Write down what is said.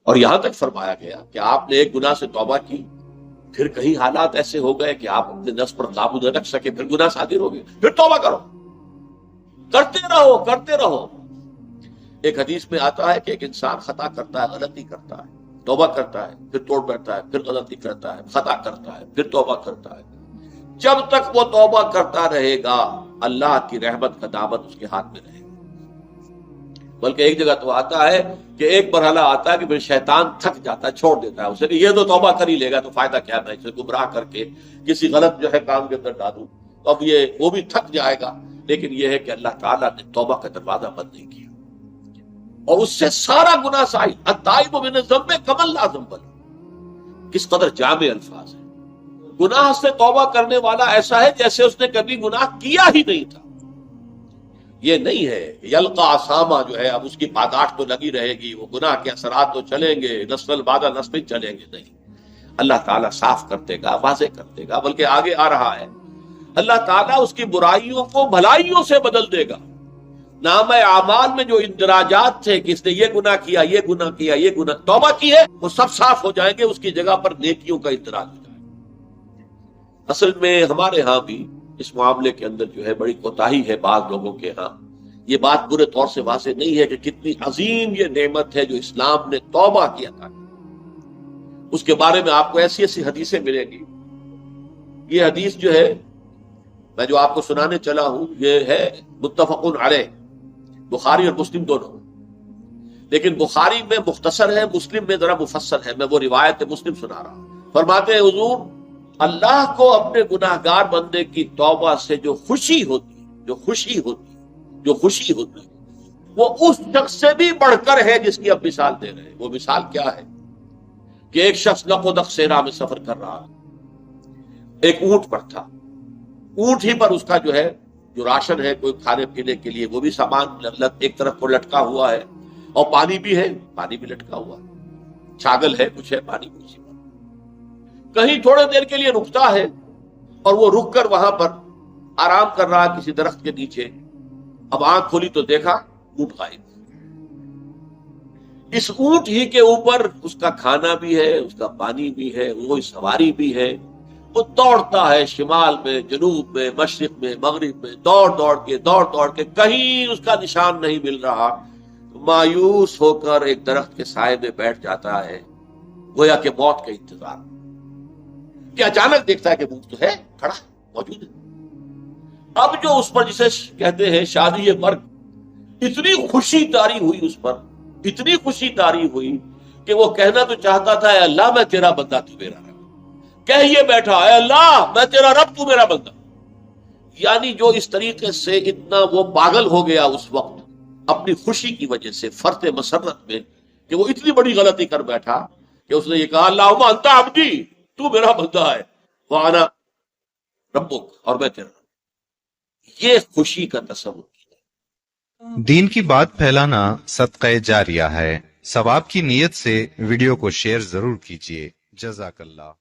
اور یہاں تک فرمایا گیا کہ آپ نے ایک گناہ سے توبہ کی، پھر کہیں حالات ایسے ہو گئے کہ آپ اپنے نفس پر قابو نہ رکھ سکے، پھر گناہ صادر ہو گئے، پھر توبہ کرو، کرتے رہو کرتے رہو۔ ایک حدیث میں آتا ہے کہ ایک انسان خطا کرتا ہے، غلطی کرتا ہے، توبہ کرتا ہے، پھر توڑ بیٹھتا ہے، پھر غلطی کرتا ہے، خطا کرتا ہے، پھر توبہ کرتا ہے، جب تک وہ توبہ کرتا رہے گا اللہ کی رحمت کا دامن اس کے ہاتھ میں رہے گا۔ بلکہ ایک جگہ تو آتا ہے کہ ایک مرحلہ آتا ہے کہ پھر شیطان تھک جاتا ہے، چھوڑ دیتا ہے اسے کہ یہ تو توبہ کر ہی لے گا، تو فائدہ کیا میں اسے گمراہ کر کے کسی غلط جو ہے کام کے اندر ڈالوں، تو اب یہ وہ بھی تھک جائے گا۔ لیکن یہ ہے کہ اللہ تعالیٰ نے توبہ کا دروازہ بند نہیں کیا، اور اس سے سارا گناہ سائد التائب من الذنب کمن لا ذنب لہ۔ کس قدر جامع الفاظ ہے۔ گناہ سے توبہ کرنے والا ایسا ہے جیسے اس نے کبھی گناہ کیا ہی نہیں تھا۔ یہ نہیں ہے یلقا اسامہ جو ہے اب اس کی پاداش تو لگی رہے گی، وہ گناہ کے اثرات تو چلیں گے، نسل بعد نسل چلیں گے، نہیں۔ اللہ تعالیٰ صاف کر دے گا، واضح کر دے گا، بلکہ آگے آ رہا ہے اللہ تعالیٰ اس کی برائیوں کو بھلائیوں سے بدل دے گا۔ نام اعمال میں جو اندراجات تھے کہ اس نے یہ گناہ کیا، یہ گناہ کیا، یہ گناہ، توبہ کی ہے، وہ سب صاف ہو جائیں گے، اس کی جگہ پر نیکیوں کا اندراج ہو جائے گا۔ اصل میں ہمارے ہاں بھی اس معاملے کے اندر جو ہے بڑی کوتاہی ہے بعض لوگوں کے ہاں۔ یہ بات پورے طور سے واضح نہیں ہے کہ کتنی عظیم یہ نعمت ہے جو اسلام نے توبہ کیا تھا۔ اس کے بارے میں آپ کو ایسی ایسی حدیثیں ملیں گی۔ یہ حدیث جو ہے میں جو آپ کو سنانے چلا ہوں یہ ہے متفق علیہ، بخاری اور مسلم دونوں، لیکن بخاری میں مختصر ہے، مسلم میں ذرا مفصل ہے۔ میں وہ روایت مسلم سنا رہا ہوں۔ فرماتے ہیں حضور، اللہ کو اپنے گناہگار بندے کی توبہ سے جو خوشی ہوتی ہے، جو خوشی ہوتی ہے وہ اس شخص سے بھی بڑھ کر ہے جس کی اب مثال دے رہے ہیں۔ وہ مثال کیا ہے کہ ایک شخص نقودق صحرا میں سفر کر رہا، ایک اونٹ پر تھا، اونٹ ہی پر اس کا جو ہے جو راشن ہے کوئی کھانے پینے کے لیے وہ بھی سامان ایک طرف کو لٹکا ہوا ہے، اور پانی بھی ہے، پانی بھی لٹکا ہوا ہے، چھاگل ہے، کچھ ہے، پانی بھی اسی پر۔ کہیں تھوڑے دیر کے لیے رکتا ہے اور وہ رک کر وہاں پر آرام کر رہا کسی درخت کے نیچے۔ اب آنکھ کھولی تو دیکھا اونٹ غائب۔ اس اونٹ ہی کے اوپر اس کا کھانا بھی ہے، اس کا پانی بھی ہے، وہ سواری بھی ہے۔ وہ دوڑتا ہے شمال میں، جنوب میں، مشرق میں، مغرب میں، دوڑ دوڑ کے کہیں اس کا نشان نہیں مل رہا۔ مایوس ہو کر ایک درخت کے سائے میں بیٹھ جاتا ہے، گویا کہ موت کا انتظار۔ کہ اچانک دیکھتا ہے کہ اونٹ تو ہے، کھڑا موجود ہے۔ اب جو اس پر جسے کہتے ہیں شادی مرگ، اتنی خوشی طاری ہوئی اس پر، اتنی خوشی طاری ہوئی کہ وہ کہنا تو چاہتا تھا اے اللہ میں تیرا بندہ تو میرا رب، کہہ یہ بیٹھا اے اللہ میں تیرا رب تو میرا بندہ۔ یعنی جو اس طریقے سے اتنا وہ پاگل ہو گیا اس وقت اپنی خوشی کی وجہ سے، فرط مسرت میں، کہ وہ اتنی بڑی غلطی کر بیٹھا کہ اس نے یہ کہا اللہم انت عبدی، تو میرا بندہ ہے، وانا ربک، اور میں تیرا رب۔ یہ خوشی کا تصور کیا۔ دین کی بات پھیلانا صدقہ جاریہ ہے۔ ثواب کی نیت سے ویڈیو کو شیئر ضرور کیجیے۔ جزاک اللہ۔